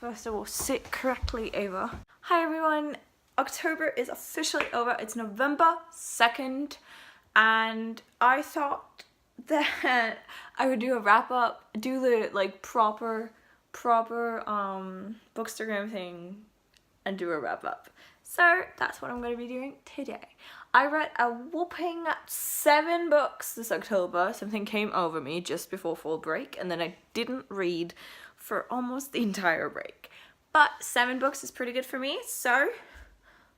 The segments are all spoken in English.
First of all, sit correctly over. Hi everyone, October is officially over. It's November 2nd and I thought that I would do a wrap up, do the like proper bookstagram thing and do a wrap up. So that's what I'm going to be doing today. I read a whopping 7 books this October. Something came over me just before fall break and then I didn't read for almost the entire break. But 7 books is pretty good for me, so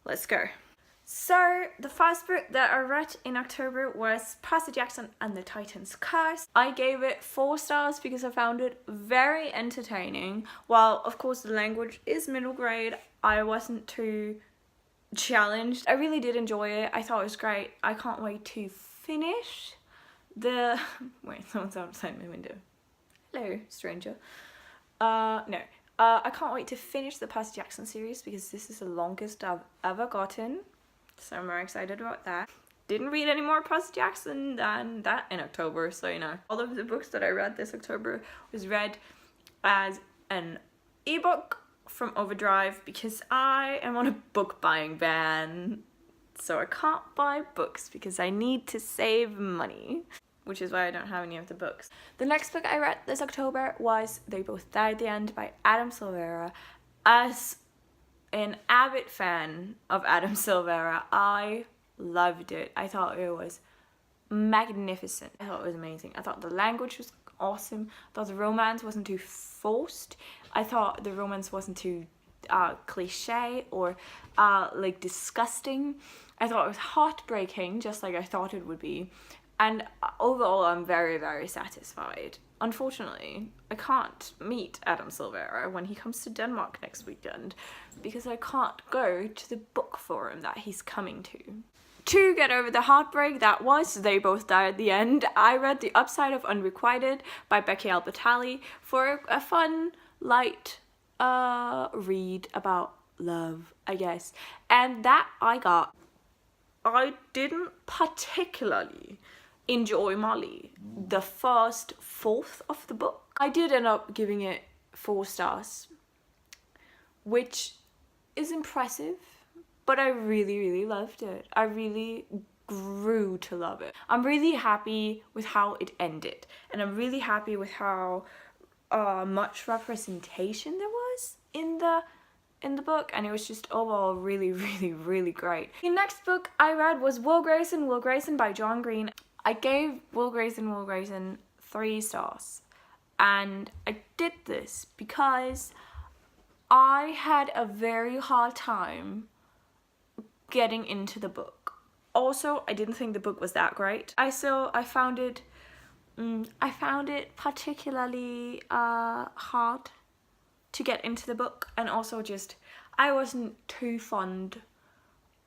let's go. So the first book that I read in October was Percy Jackson and the Titan's Curse. I gave it 4 stars because I found it very entertaining. While of course the language is middle grade, I wasn't too challenged. I really did enjoy it. I thought it was great. I can't wait to finish the... Wait, someone's outside my window. Hello, stranger. No. I can't wait to finish the Percy Jackson series because this is the longest I've ever gotten. So I'm very excited about that. Didn't read any more Percy Jackson than that in October, so you know. All of the books that I read this October was read as an ebook from Overdrive because I am on a book buying ban. So I can't buy books because I need to save money, which is why I don't have any of the books. The next book I read this October was They Both Died at the End by Adam Silvera. As an avid fan of Adam Silvera, I loved it. I thought it was magnificent. I thought it was amazing. I thought the language was awesome. I thought the romance wasn't too forced. I thought the romance wasn't too cliche or like disgusting. I thought it was heartbreaking, just like I thought it would be. And overall, I'm very, very satisfied. Unfortunately, I can't meet Adam Silvera when he comes to Denmark next weekend because I can't go to the book forum that he's coming to. To get over the heartbreak that was They Both Died at the End, I read The Upside of Unrequited by Becky Albertalli for a fun, light read about love, I guess. And that I didn't particularly enjoy Molly, the first fourth of the book. I did end up giving it 4 stars, which is impressive, but I really loved it. I really grew to love it. I'm really happy with how it ended, and I'm really happy with how much representation there was in the book, and it was just overall really great. The next book I read was Will Grayson by John Green. I gave Will Grayson 3 stars, and I did this because I had a very hard time getting into the book. Also, I didn't think the book was that great. I found it particularly hard to get into the book, and also just I wasn't too fond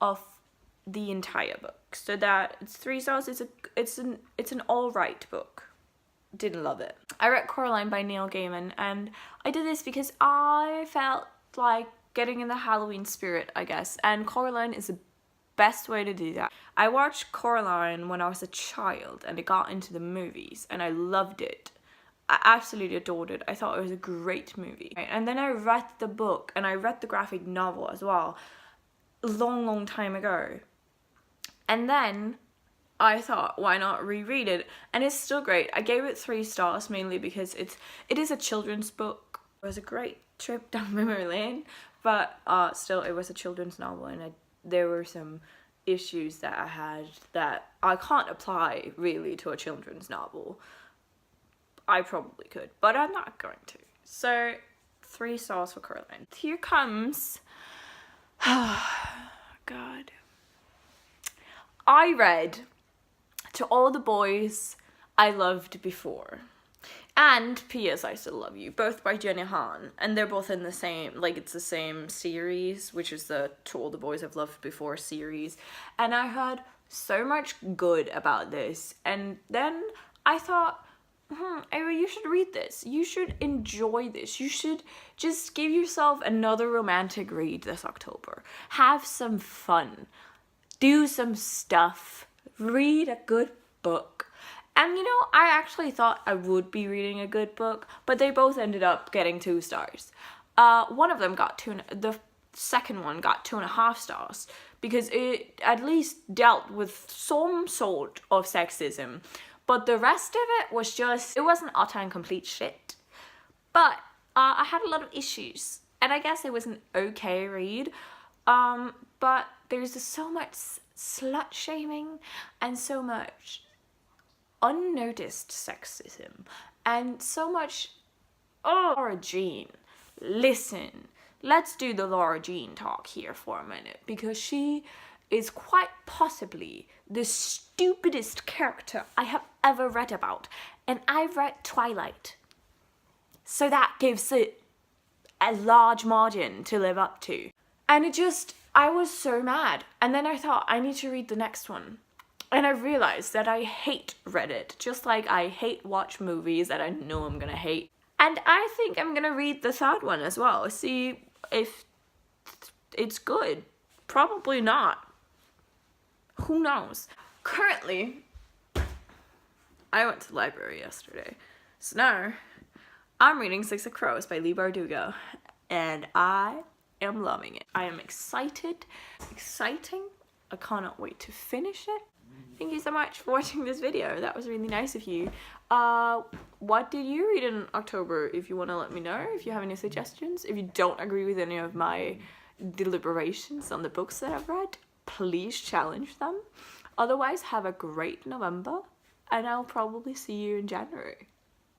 of the entire book, so that it's 3 stars. It's an alright book. Didn't love it. I read Coraline by Neil Gaiman, and I did this because I felt like getting in the Halloween spirit, I guess, and Coraline is the best way to do that. I watched Coraline when I was a child and it got into the movies and I loved it. I absolutely adored it. I thought it was a great movie. And then I read the book, and I read the graphic novel as well a long time ago. And then I thought, why not reread it? And it's still great. I gave it 3 stars mainly because it is a children's book. It was a great trip down memory lane, but still it was a children's novel, and there were some issues that I had that I can't apply really to a children's novel. I probably could, but I'm not going to. So 3 stars for Coraline. Here comes... God. I read To All the Boys I Loved Before and P.S. I Still Love You, both by Jenny Han, and they're both in the same, like, it's the same series, which is the To All the Boys I've Loved Before series, and I heard so much good about this, and then I thought, Ava, you should read this. You should enjoy this. You should just give yourself another romantic read this October. Have some fun. Do some stuff. Read a good book. And you know, I actually thought I would be reading a good book, but they both ended up getting 2 stars. one of them got the second one got 2.5 stars because it at least dealt with some sort of sexism, but the rest of it was just, it wasn't utter and complete shit. But I had a lot of issues, and I guess it was an okay read. But there's just so much slut shaming and so much unnoticed sexism and so much, oh, Laura Jean. Listen, let's do the Laura Jean talk here for a minute, because she is quite possibly the stupidest character I have ever read about, and I've read Twilight, so that gives it a large margin to live up to. And it just, I was so mad, and then I thought I need to read the next one, and I realized that I hate Reddit, just like I hate watch movies that I know I'm gonna hate. And I think I'm gonna read the third one as well, see if it's good. Probably not. Who knows? Currently, I went to the library yesterday, so now I'm reading Six of Crows by Leigh Bardugo, and I am loving it. I am excited. Exciting. I cannot wait to finish it. Thank you so much for watching this video. That was really nice of you. What did you read in October? If you want to let me know, if you have any suggestions, if you don't agree with any of my deliberations on the books that I've read, please challenge them. Otherwise, have a great November, and I'll probably see you in January.